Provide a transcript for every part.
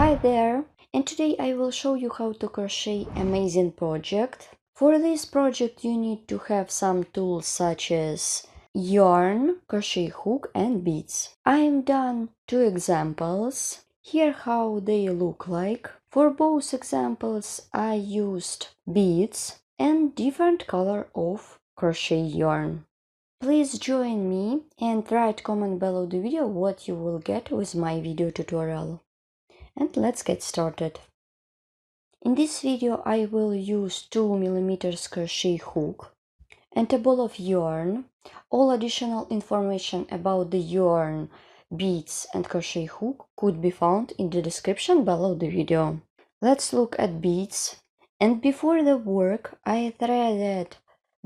Hi there, and today I will show you how to crochet amazing project. For this project you need to have some tools such as yarn, crochet hook and beads. I've done two examples. Here how they look like. For both examples I used beads and different color of crochet yarn. Please join me and write comment below the video what you will get with my video tutorial. And let's get started. In this video I will use 2mm crochet hook and a ball of yarn. All additional information about the yarn, beads and crochet hook could be found in the description below the video. Let's look at beads. And before the work I threaded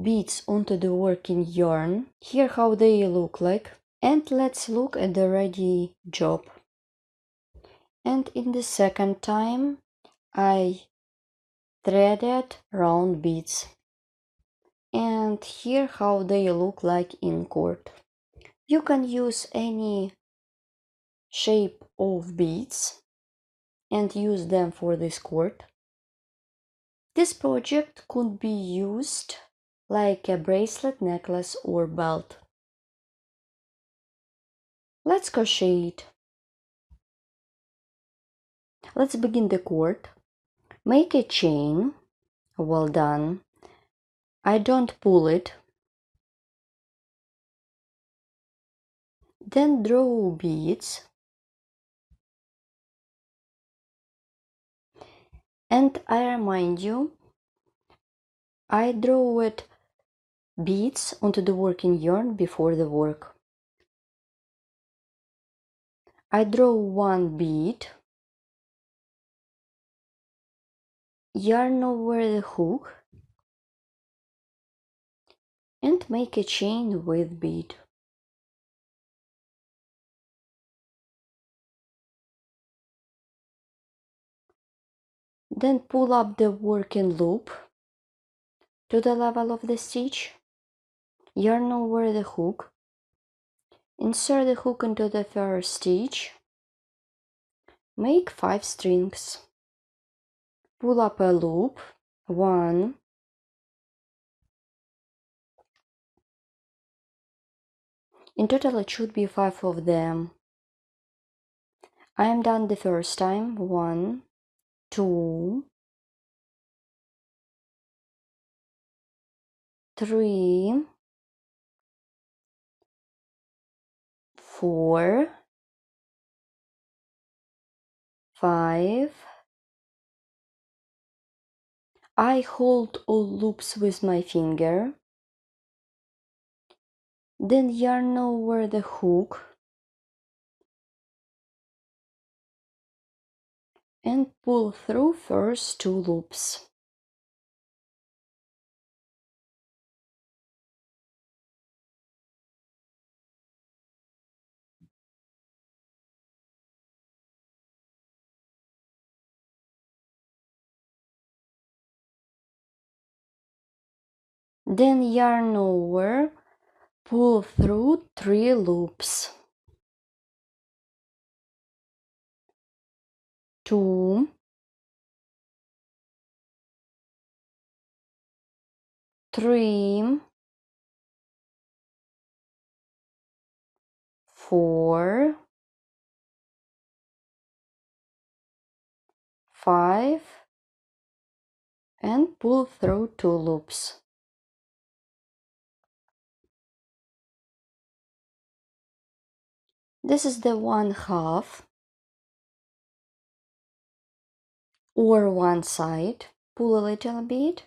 beads onto the working yarn. Here how they look like. And let's look at the ready job. And in the second time I threaded round beads, and here how they look like in cord. You can use any shape of beads and use them for this cord. This project could be used like a bracelet, necklace or belt. Let's crochet it. Let's begin the cord. Make a chain. Well done. I don't pull it. Then draw beads. And I remind you, I drawed beads onto the working yarn before the work. I draw one bead, yarn over the hook and make a chain with bead. Then pull up the working loop to the level of the stitch, yarn over the hook, insert the hook into the first stitch, make 5 strings, pull up a loop, 1, in total it should be 5 of them. I am done the first time, 1, 2, 3, 4, 5. I hold all loops with my finger, then yarn over the hook and pull through first 2 loops. Then yarn over, pull through 3 loops. 2, 3, 4, 5 and pull through 2 loops. This is the 1/2 or one side. Pull a little bit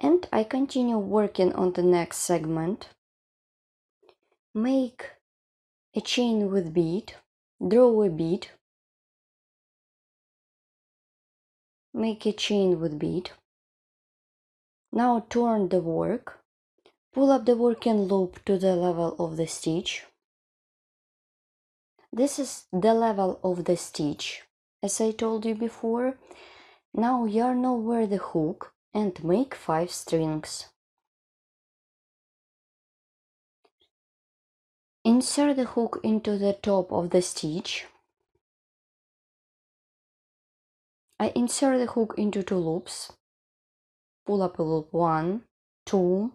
and I continue working on the next segment. Make a chain with bead, draw a bead, make a chain with bead. Now turn the work, pull up the working loop to the level of the stitch. This is the level of the stitch, as I told you before. Now yarn over the hook and make 5 strings. Insert the hook into the top of the stitch. I insert the hook into 2 loops, pull up a loop 1, 2,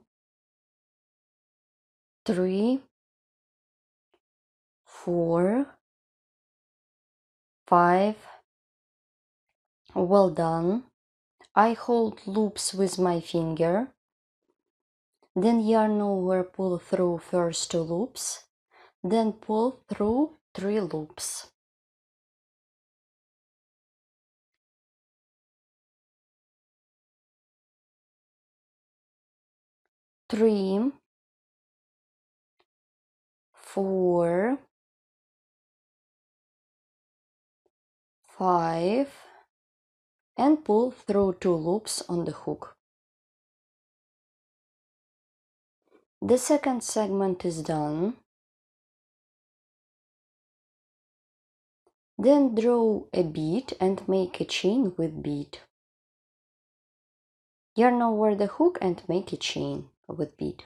3, 4, 5. Well done. I hold loops with my finger, then yarn over, pull through first 2 loops, then pull through 3 loops. 3, 4, 5, and pull through 2 loops on the hook. The second segment is done. Then draw a bead and make a chain with bead. Yarn over the hook and make a chain with bead.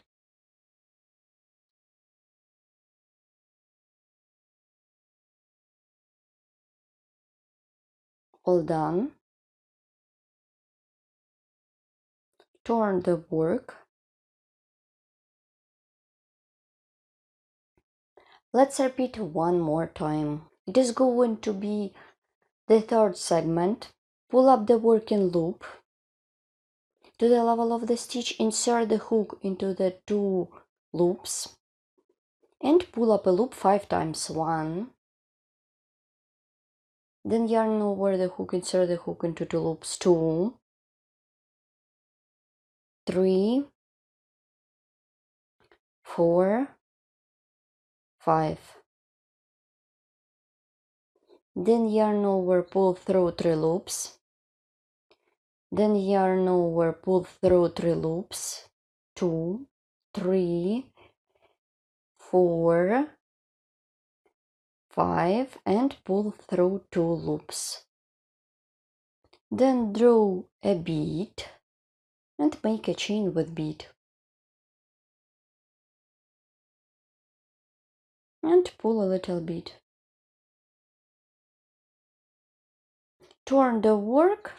All done. Turn the work. Let's repeat one more time. It is going to be the third segment. Pull up the working loop to the level of the stitch, insert the hook into the 2 loops, and pull up a loop 5 times. 1. Then yarn over the hook, insert the hook into 2 loops. 2, 3, 4, 5. Then yarn over, pull through 3 loops. Then yarn over, pull through 3 loops. 2, 3, 4, 5, and pull through 2 loops. Then draw a bead and make a chain with bead. And pull a little bead. Turn the work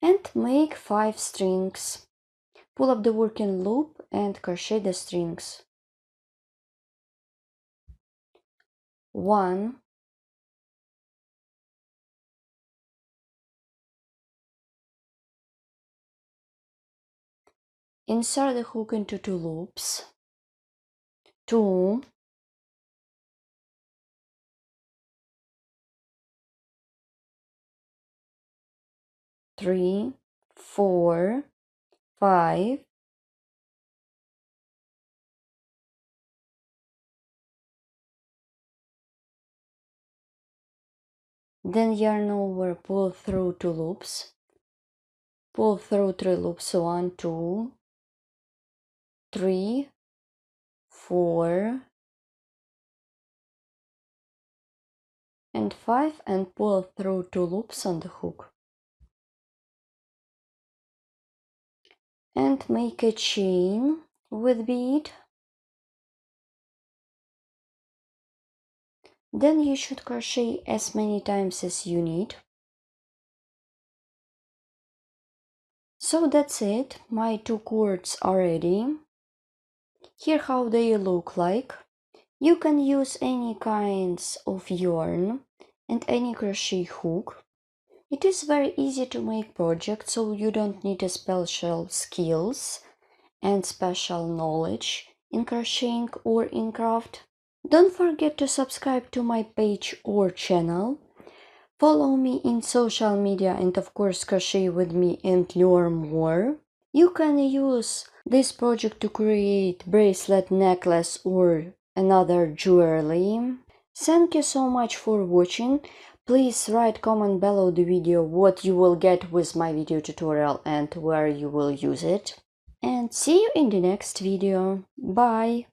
and make 5 strings. Pull up the working loop and crochet the strings. 1, insert the hook into 2 loops. 2, 3, 4, 5, then yarn over, pull through 2 loops, pull through 3 loops. 1, 2, 3, 4, and 5, and pull through 2 loops on the hook. And make a chain with bead. Then you should crochet as many times as you need. So that's it, my 2 cords are ready. Here how they look like. You can use any kinds of yarn and any crochet hook. It is very easy to make project, so you don't need a special skills and special knowledge in crocheting or in craft. Don't forget to subscribe to my page or channel. Follow me in social media and of course crochet with me and learn more. You can use this project to create bracelet, necklace or another jewelry. Thank you so much for watching. Please write comment below the video what you will get with my video tutorial and where you will use it. And see you in the next video. Bye!